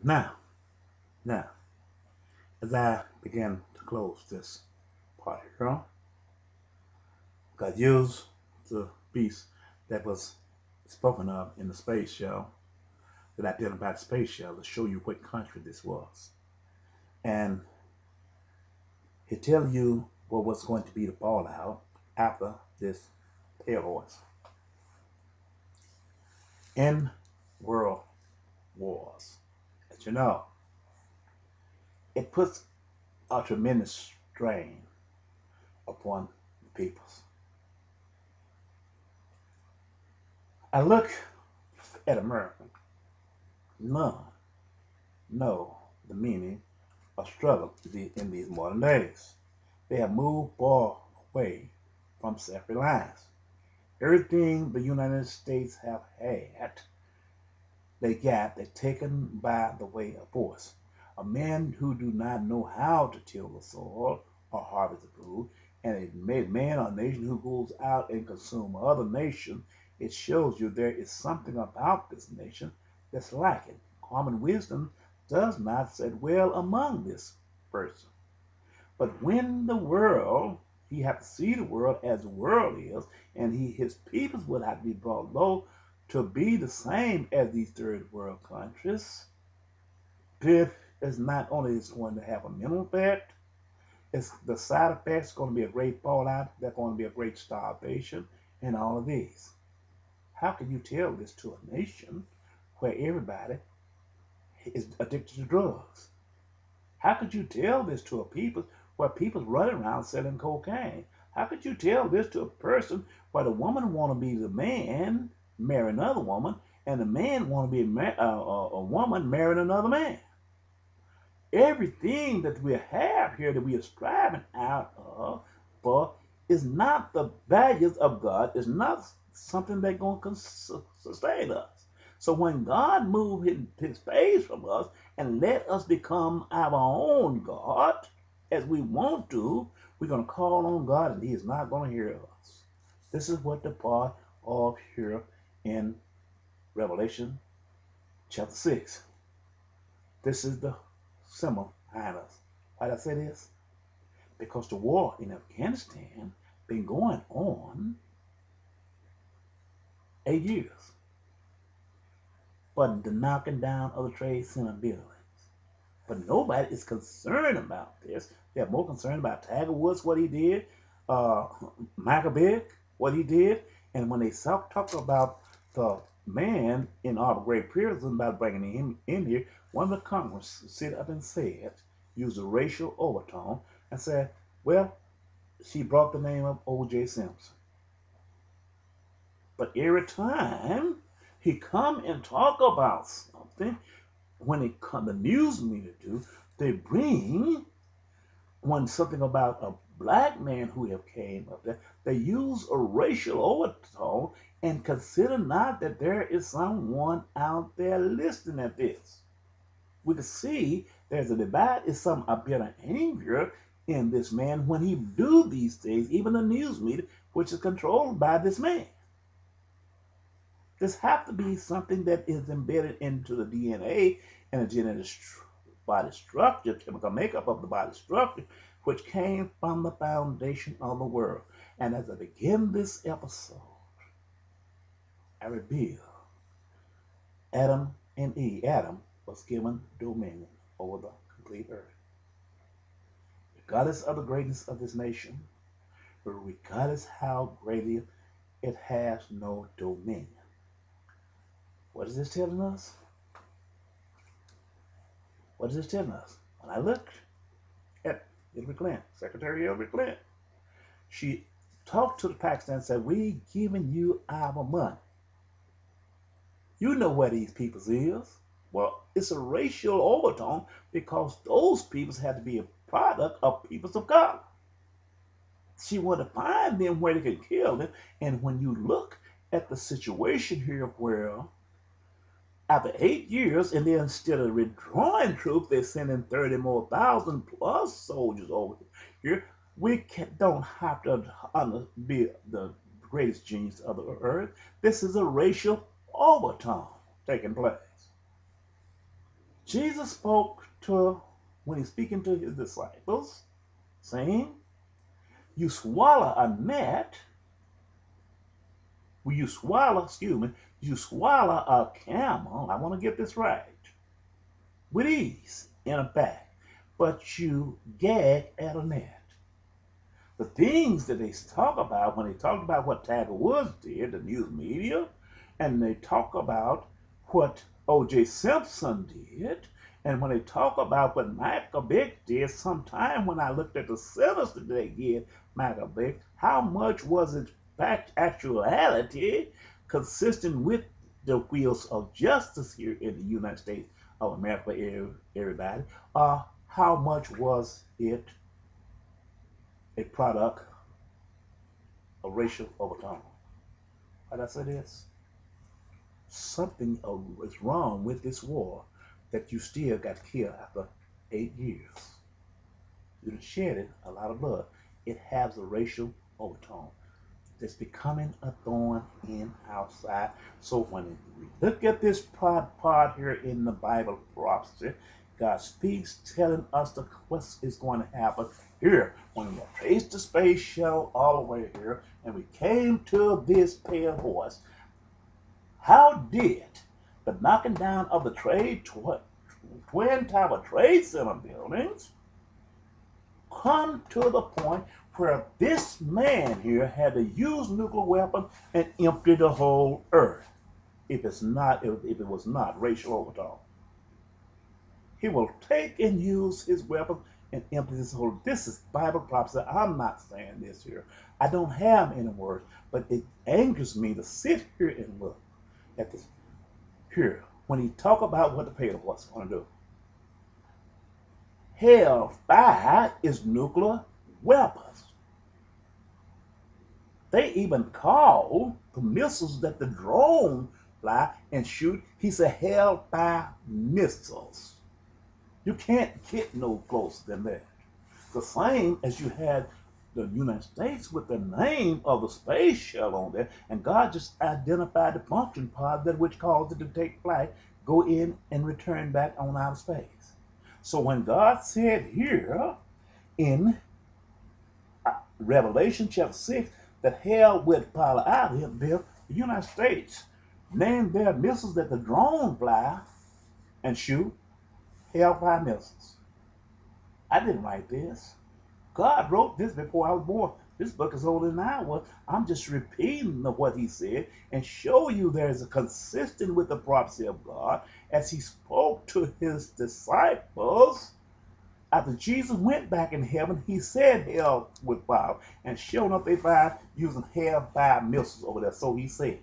Now, now, as I begin to close this part here, God used the beast that was spoken of in the space shuttle, that I did about the space shuttle, to show you what country this was. And he tell you what was going to be the fallout after this pale horse. In world wars, as you know, it puts a tremendous strain upon the peoples. I look at America, none know the meaning of struggle in these modern days. They have moved far away from self-reliance. Everything the United States have had, they're taken by the way of force. A man who do not know how to till the soil or harvest the food, and a man or nation who goes out and consume other nation, it shows you there is something about this nation that's lacking. Common wisdom does not sit well among this person. But when the world, he have to see the world as the world is, and his peoples would have to be brought low to be the same as these third world countries. This is not only is going to have a mental effect, it's the side effects going to be a great fallout, there's going to be a great starvation, and all of these. How can you tell this to a nation where everybody is addicted to drugs? How could you tell this to a people where people running around selling cocaine? How could you tell this to a person where the woman want to be the man, marry another woman, and the man want to be a woman marrying another man? Everything that we have here that we are striving out of for is not the values of God. It's not something that's going to sustain us. So when God moved his face from us and let us become our own God, as we want to, we're going to call on God and he is not going to hear us. This is what the part of here in Revelation chapter 6. This is the symbol behind us. Why did I say this? Because the war in Afghanistan been going on 8 years. But the knocking down of the Trade Center buildings. But nobody is concerned about this. They're more concerned about Tiger Woods, what he did, Michael Vick, what he did, and when they talk about the man in our great prison about bringing him in here, one of the Congress stood up and said, used a racial overtone, and said, well, she brought the name of O.J. Simpson. But every time he come and talk about something, when it come the news media do, they bring when something about a black man who have came up there, they use a racial overtone and consider not that there is someone out there listening at this. We can see there's a divide, is some a bit of anger in this man when he do these things, even the news media, which is controlled by this man. This have to be something that is embedded into the DNA and the genetic body structure, chemical makeup of the body structure, which came from the foundation of the world. And as I begin this episode, I reveal Adam and Eve. Adam was given dominion over the complete earth. Regardless of the greatness of this nation, but regardless how great it has no dominion. What is this telling us? What is this telling us? When I look at Hillary Clinton, Secretary Hillary Clinton, she talked to the Pakistan and said, we giving you our money. You know where these peoples is. Well, it's a racial overtone because those peoples had to be a product of peoples of God. She wanted to find them where they could kill them. And when you look at the situation here where after 8 years, and then instead of withdrawing troops, they're sending 30 more thousand plus soldiers over here. We don't have to be the greatest genius of the earth. This is a racial overtone taking place. Jesus spoke to, when he's speaking to his disciples, saying, you swallow a gnat, you swallow a camel, I want to get this right, with ease in a bag, but you gag at a gnat. The things that they talk about when they talk about what Tiger Woods did, the news media, and they talk about what O.J. Simpson did, and when they talk about what Michael Vick did, sometime when I looked at the sentence that they gave Michael Vick, how much was it fact actuality consistent with the wheels of justice here in the United States of America, everybody, how much was it a product of racial overtone? Why did I say this? Something is wrong with this war that you still got killed after 8 years. You shed a lot of blood. It has a racial overtone that's becoming a thorn in our side. So when we look at this part here in the Bible prophecy, God speaks telling us what is going to happen here. When we traced the space shuttle all the way here, and we came to this pale horse, how did the knocking down of the Twin Tower Trade Center buildings come to the point where this man here had to use nuclear weapons and empty the whole earth if it was not racial overtone? He will take and use his weapon and empty this whole. This is Bible prophecy. I'm not saying this here. I don't have any words, but it angers me to sit here and look at this here when he talk about what the pale horse is going to do. Hellfire is nuclear weapons. They even call the missiles that the drone fly and shoot, he said, hellfire missiles. You can't get no closer than that. The same as you had the United States with the name of the space shuttle on there, and God just identified the function pod that which caused it to take flight, go in and return back on outer space. So when God said here in Revelation chapter 6 that hell would follow out him, the United States named their missiles that the drone fly and shoot hellfire missiles. I didn't write this. God wrote this before I was born. This book is older than I was. I'm just repeating what he said and show you there's a consistent with the prophecy of God as he spoke to his disciples. After Jesus went back in heaven, he said hell would fire, and sure enough, they find using hellfire missiles over there. So he said,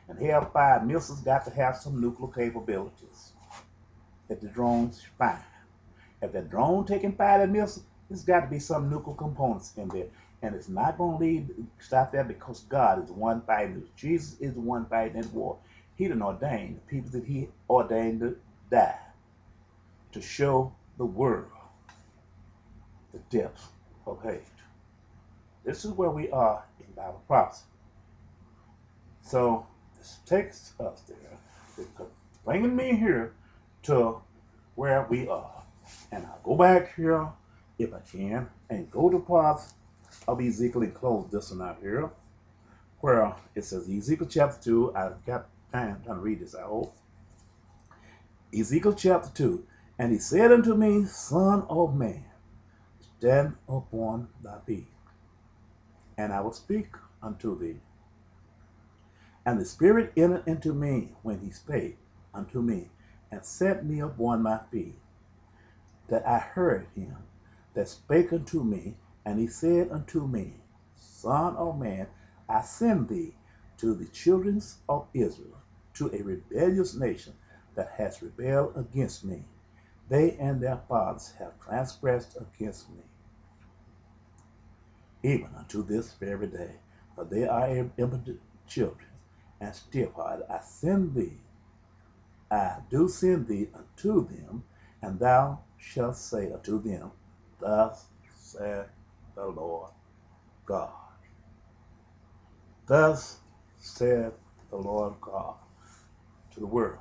and hellfire missiles got to have some nuclear capabilities that the drones find. If that drone taking fire that missile, there's got to be some nuclear components in there. And it's not going to stop there because God is the one fighting this. Jesus is the one fighting that war. He didn't ordain the people that he ordained to die to show the world the depths of hate. This is where we are in Bible prophecy. So this takes us there. It's bringing me here to where we are. And I'll go back here if I can and go to parts of Ezekiel and close this one out here where it says Ezekiel chapter 2. I've got time to read this, I hope. Ezekiel chapter 2. And he said unto me, Son of man, stand upon thy feet, and I will speak unto thee. And the Spirit entered into me when he spake unto me, and set me upon my feet, that I heard him that spake unto me, and he said unto me, Son of man, I send thee to the children of Israel, to a rebellious nation that has rebelled against me. They and their fathers have transgressed against me, even unto this very day. For they are impotent children, and stiff-hearted. I do send thee unto them, and thou shalt say unto them, Thus saith the Lord God. Thus saith the Lord God to the world.